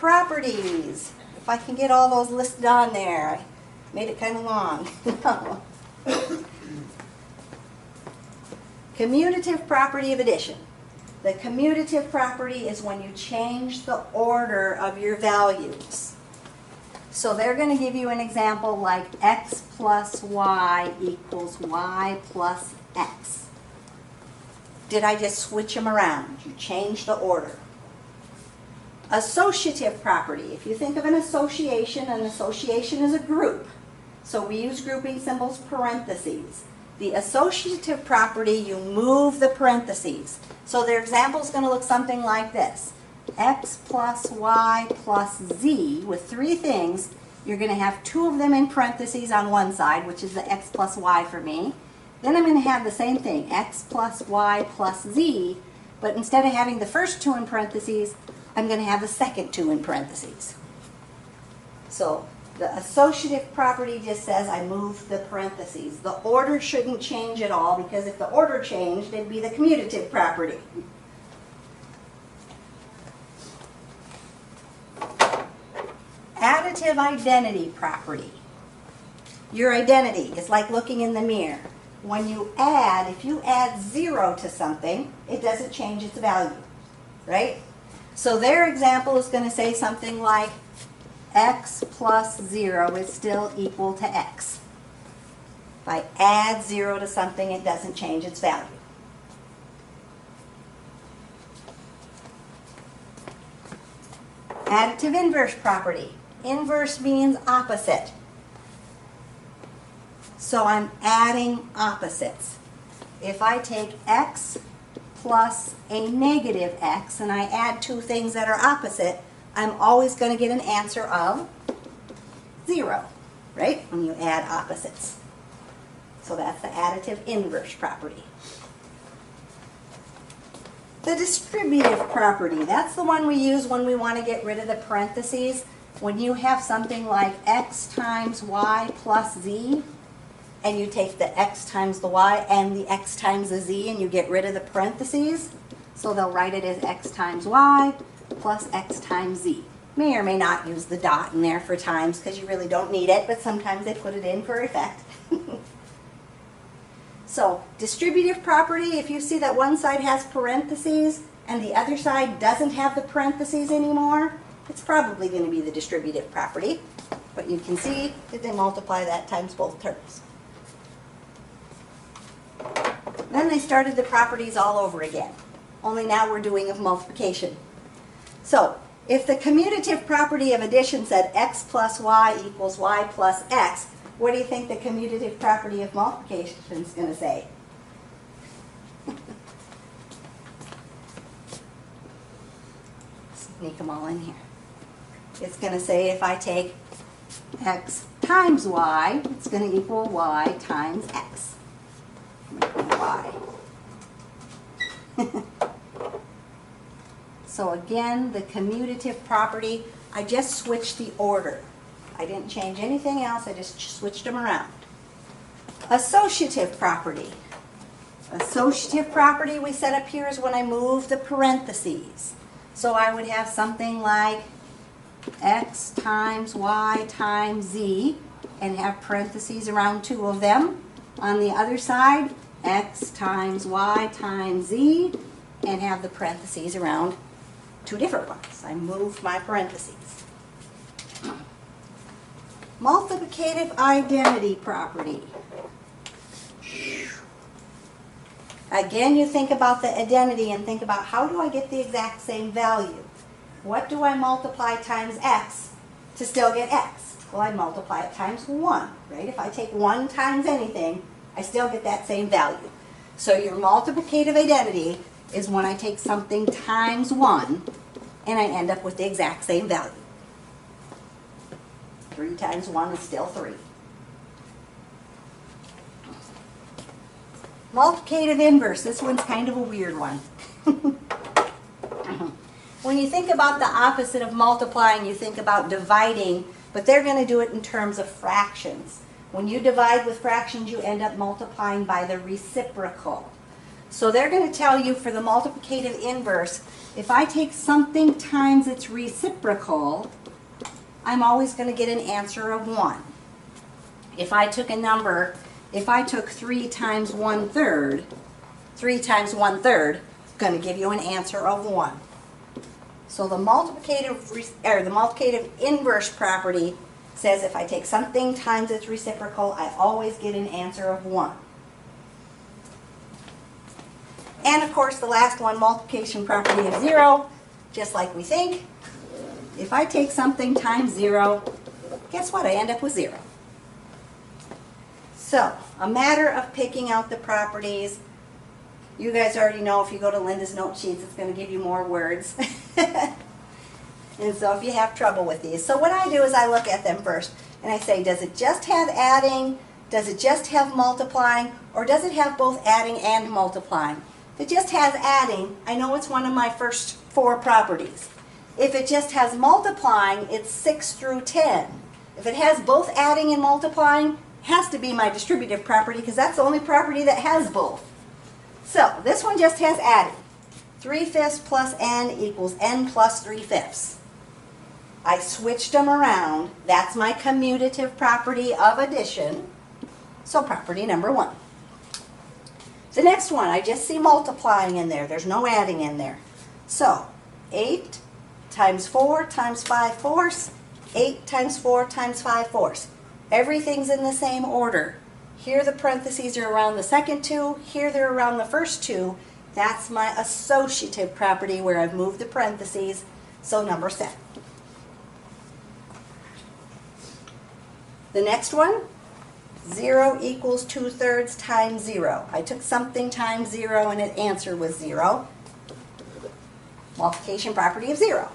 properties. If I can get all those listed on there. I made it kind of long. Commutative property of addition. The commutative property is when you change the order of your values. So they're going to give you an example like x plus y equals y plus x. Did I just switch them around? You changed the order. Associative property. If you think of an association is a group. So we use grouping symbols, parentheses. The associative property, you move the parentheses. So their example is going to look something like this. X plus y plus z with three things. You're going to have two of them in parentheses on one side, which is the x plus y for me. Then I'm going to have the same thing, x plus y plus z, but instead of having the first two in parentheses, I'm going to have the second two in parentheses. So the associative property just says I moved the parentheses. The order shouldn't change at all, because if the order changed, it'd be the commutative property. Additive identity property. Your identity is like looking in the mirror. When you add, if you add 0 to something, it doesn't change its value, right? So their example is going to say something like x plus 0 is still equal to x. If I add 0 to something, it doesn't change its value. Additive inverse property. Inverse means opposite. So I'm adding opposites. If I take x plus a negative x and I add two things that are opposite, I'm always going to get an answer of 0, right? When you add opposites. So that's the additive inverse property. The distributive property, that's the one we use when we want to get rid of the parentheses. When you have something like x times y plus z, and you take the x times the y and the x times the z, and you get rid of the parentheses, so they'll write it as x times y plus x times z. May or may not use the dot in there for times, because you really don't need it, but sometimes they put it in for effect. So, distributive property, if you see that one side has parentheses and the other side doesn't have the parentheses anymore, it's probably going to be the distributive property. But you can see that they multiply that times both terms. Then they started the properties all over again. Only now we're doing of multiplication. So, if the commutative property of addition said x plus y equals y plus x, what do you think the commutative property of multiplication is going to say? Sneak them all in here. It's going to say if I take x times y, it's going to equal y times x. Y. So again, the commutative property, I just switched the order. I didn't change anything else, I just switched them around. Associative property. Associative property we set up here is when I move the parentheses. So I would have something like x times y times z, and have parentheses around two of them. On the other side, x times y times z, and have the parentheses around two different ones. I moved my parentheses. Multiplicative identity property. Again, you think about the identity and think about how do I get the exact same value? What do I multiply times x to still get x? Well, I'd multiply it times 1, right? If I take 1 times anything, I still get that same value. So your multiplicative identity is when I take something times 1 and I end up with the exact same value. 3 times 1 is still 3. Multiplicative inverse, this one's kind of a weird one. When you think about the opposite of multiplying, you think about dividing, but they're going to do it in terms of fractions. When you divide with fractions, you end up multiplying by the reciprocal. So they're going to tell you for the multiplicative inverse, if I take something times its reciprocal, I'm always going to get an answer of 1. If I took a number, if I took 3 times 1/3, 3 times 1/3, going to give you an answer of 1. So the multiplicative inverse property says if I take something times its reciprocal, I always get an answer of 1. And of course the last one, multiplication property of 0, just like we think. If I take something times 0, guess what? I end up with 0. So, a matter of picking out the properties. You guys already know if you go to Linda's note sheets, it's going to give you more words. And so if you have trouble with these. So what I do is I look at them first and I say, does it just have adding? Does it just have multiplying? Or does it have both adding and multiplying? If it just has adding, I know it's one of my first 4 properties. If it just has multiplying, it's 6 through 10. If it has both adding and multiplying, it has to be my distributive property because that's the only property that has both. So this one just has adding. 3/5 plus n equals n plus 3/5. I switched them around. That's my commutative property of addition. So property number 1. The next one, I just see multiplying in there. There's no adding in there. So 8 times 4 times 5/4, 8 times 4 times 5/4. Everything's in the same order. Here the parentheses are around the second 2. Here they're around the first 2. That's my associative property where I've moved the parentheses. So number 7. The next one, 0 equals 2/3 times 0. I took something times 0 and its answer was 0. Multiplication property of 0.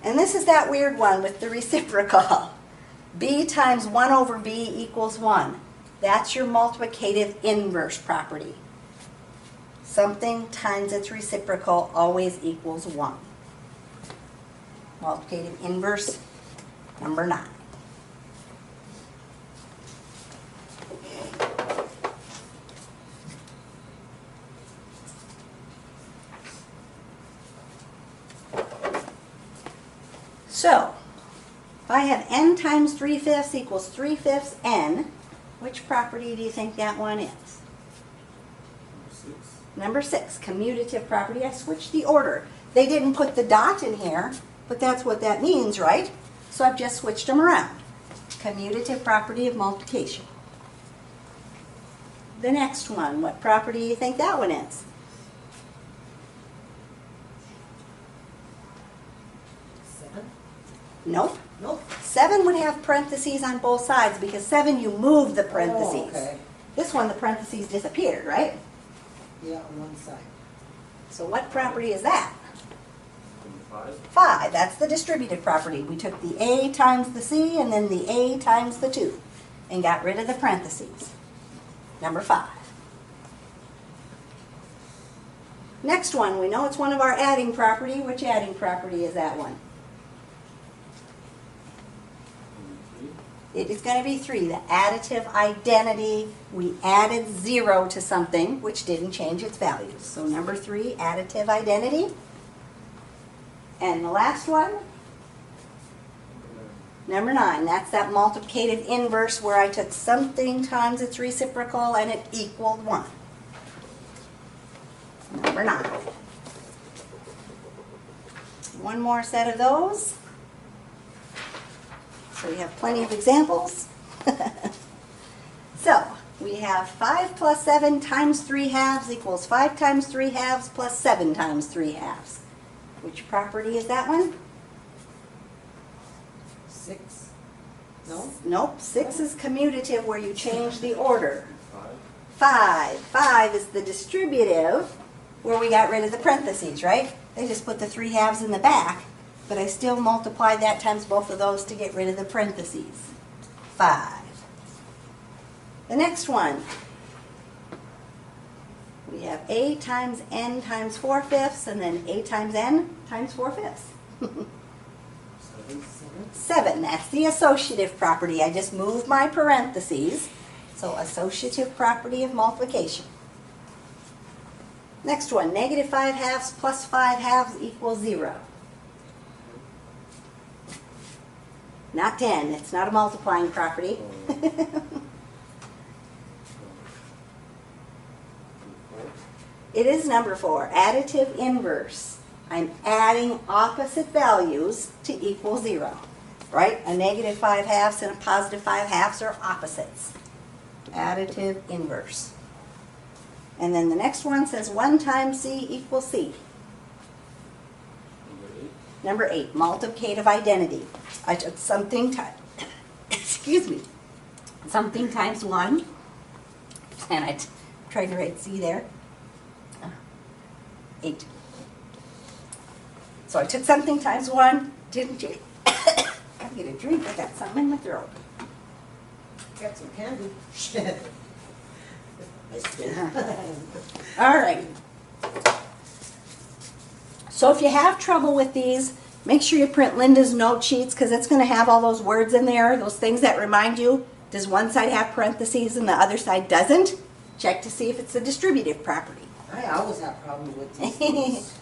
And this is that weird one with the reciprocal. b times 1 over b equals 1. That's your multiplicative inverse property. Something times its reciprocal always equals 1. Multiplicative inverse number 9. So, if I have n times 3/5 equals 3/5 n, which property do you think that one is? Number 6, commutative property. I switched the order. They didn't put the dot in here, but that's what that means, right? So I've just switched them around. Commutative property of multiplication. The next one, what property do you think that one is? Nope. Nope. 7 would have parentheses on both sides because 7 you move the parentheses. Oh, okay. This one the parentheses disappeared, right? Yeah, on one side. So what property is that? 5. 5. That's the distributive property. We took the a times the c and then the a times the 2 and got rid of the parentheses. Number 5. Next one, we know it's one of our adding property. Which adding property is that one? It is going to be 3, the additive identity. We added 0 to something, which didn't change its values. So number 3, additive identity. And the last one, number 9. That's that multiplicative inverse where I took something times its reciprocal and it equaled 1. Number 9. One more set of those. So we have plenty of examples. So we have 5 plus 7 times 3/2 equals 5 times 3/2 plus 7 times 3/2. Which property is that one? 6. No? Nope. 6 is commutative where you change the order. 5. 5 is the distributive where we got rid of the parentheses, right? They just put the 3/2 in the back. But I still multiply that times both of those to get rid of the parentheses. 5. The next one, we have a times n times 4/5 and then a times n times 4/5. 7, that's the associative property. I just moved my parentheses. So associative property of multiplication. Next one, negative 5 halves plus 5 halves equals 0. Not 10, it's not a multiplying property. It is number 4, additive inverse. I'm adding opposite values to equal 0, right? A negative 5 halves and a positive 5 halves are opposites. Additive inverse. And then the next one says 1 times C equals C. Number 8. Number 8, multiplicative identity. I took something excuse me, something times 1, and I tried to write C there. 8. So I took something times 1, didn't you? Gotta get a drink, I got something in my throat. Got some candy. All right. So if you have trouble with these, make sure you print Linda's note sheets because it's going to have all those words in there, those things that remind you. Does one side have parentheses and the other side doesn't? Check to see if it's a distributive property. I always have problems with these.